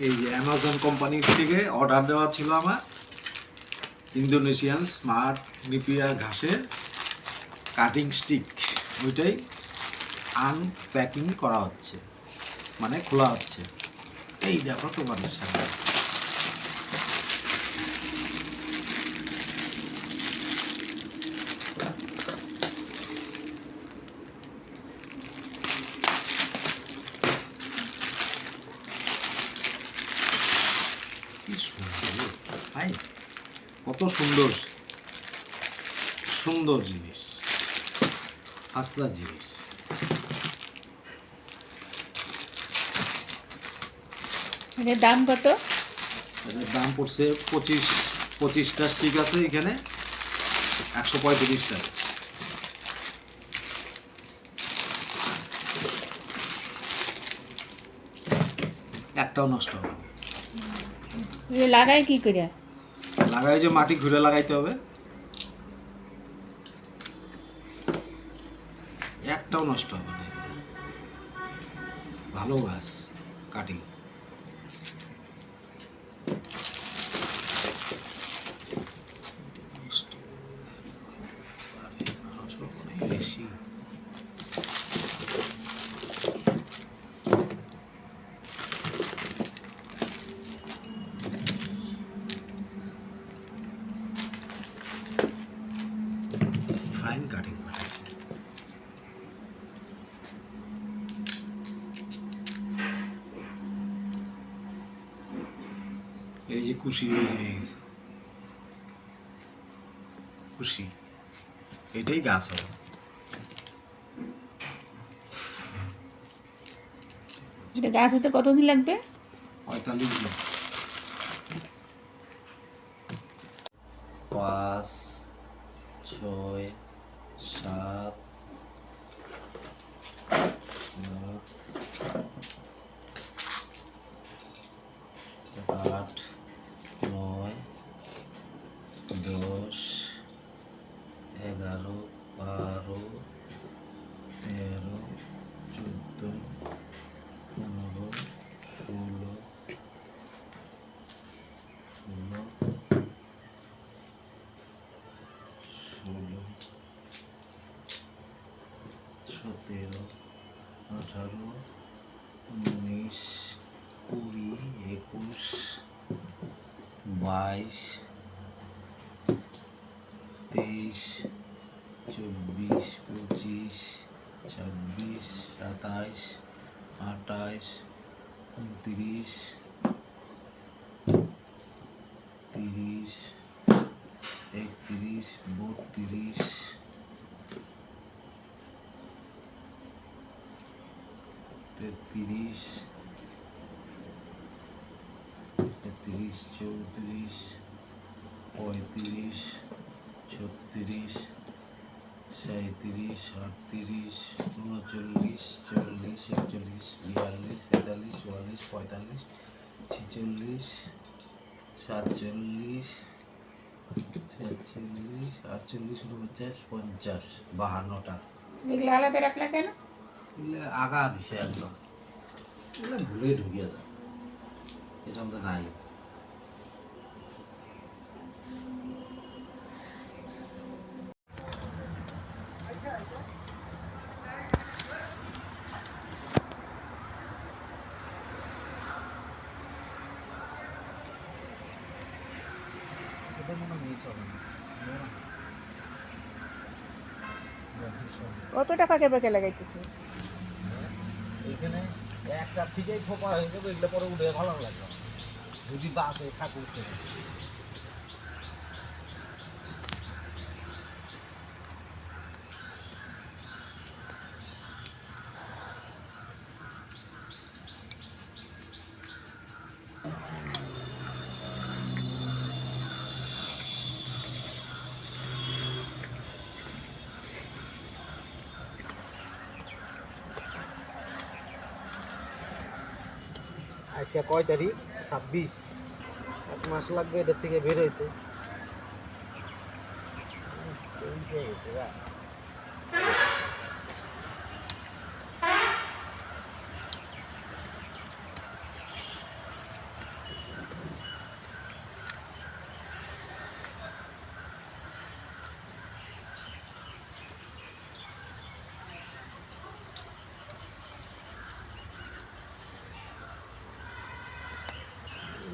এই যে Amazon company থেকে অর্ডার দেওয়া ছিল আমার ইন্দোনেশিয়ান স্মার্ট নিপিয়ার ঘাসের কাটিং স্টিক, ওইটাই আনপ্যাকিং করা হচ্ছে, মানে খোলা হচ্ছে। এই দেখো তোমাদের সামনে কি সুন্দর ভাই, কত সুন্দর সুন্দর জিনিস, আস্তা জিনিস। এটার দাম কত? এটার দাম পড়ছে 25টা স্টিক আছে এখানে 135 টাকা। একটাও নষ্ট হবে না। লাগাই কি করে? লাগাই যে মাটি ঘুরে লাগাইতে হবে, একটাও নষ্ট হবে না। ভালো গাছ কাটিং। বেশি ফাইন কাটিং পাঠাইছে। এই যে কুশি হয়ে গেছে, কুশি এটাই গাছ হবে। এটা গাছ হতে কতদিন লাগবে? 45 দিন। 5, 6, 7, 8, 9, 10, 11, 12, 13, 14, 15, 16, 17, 18, 19, 20, 21, 22, 23, 24, 25, 26, 27, 28, 29, 30, 31, 32, 33, 34, 35, 36, 37, 38, 39, 40, 41, 42, 43, 44, 45, 46, 47, 47, 48, 49, 50, 52টা আছে। এগুলো আলাদা রাখলা কেন? এগুলো আগা দিছে একদম, এগুলো ভুলে ঢুকিয়ে যায়, এটা আমাদের নাই। কতটা ফাঁকে ফাঁকে লাগাইতেছে? এখানে একটা থেকেই থোপা হয়ে যাবে, এগুলো পরে উঠে ভালো লাগবে যদি বাসে ঠাকুর থেকে। আজকে কয় তারিখ? 26। 1 মাস লাগবে এটার থেকে বের হইতে। গেছে গা।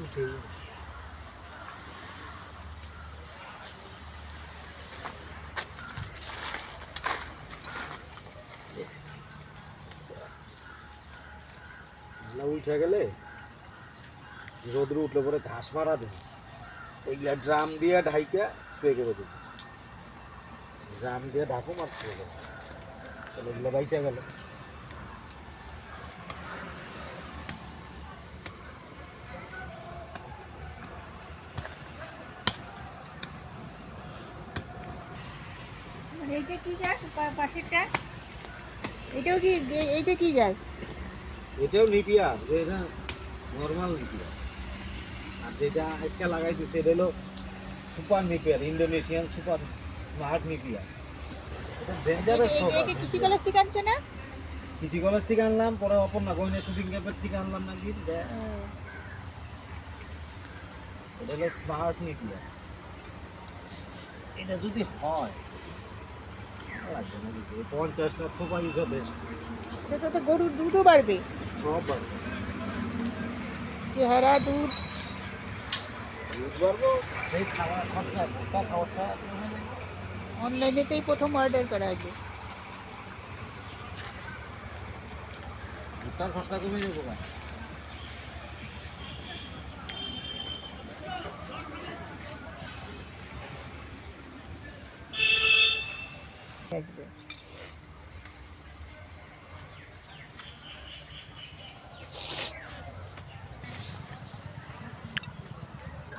উঠেই উঠে গেলে রোদ্রে উঠলে পরে ঘাস মারা দেয়, এইগুলা ড্রাম দিয়ে ঢাইকা স্প্রে করে দেবে, ড্রাম দিয়ে ঢাকুম আর স্প্রে করে তাহলে এগুলো বাইসা গেল। মানে এইটা কি গাছ পাশেরটা? এটাও কি এইটা কি গাছ? এটাও নিপিয়ার, এটা নর্মাল নিপিয়ার, আর যেটা আজকে লাগাইতেছে এটা হলো super Napier, Indonesian super smart Napier. এটা ডেঞ্জারাস এটা কৃষি কলেজ থেকে আনছে না? কৃষি কলেজ থেকে আনলাম, পরে অপর্ণা গহিনা শুটিং ক্যাম্পের থেকে আনলাম নাকি। এটা হলো স্মার্ট নিপিয়ার, এটা যদি হয় লাগবে না কিছু, 50টা থোপাই যথেষ্ট, এটা তো গরুর দুধও বাড়বে, সব বাড়বে। চেহারা দুধ। দুধ বাড়বো, সেই খাওয়ার খরচা, ভুট্টা খরচা অনলাইনেতেই প্রথম অর্ডার করা আছে। ভুট্টার খরচা কমে যাবো না। থাকবে।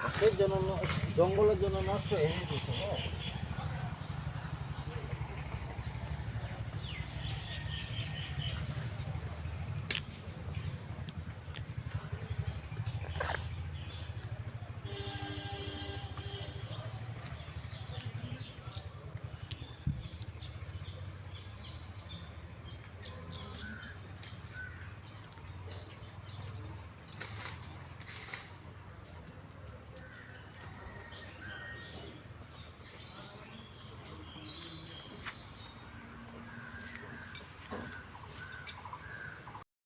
ঘাসের জন্য জঙ্গলের জন্য নষ্ট হয়ে গেছে।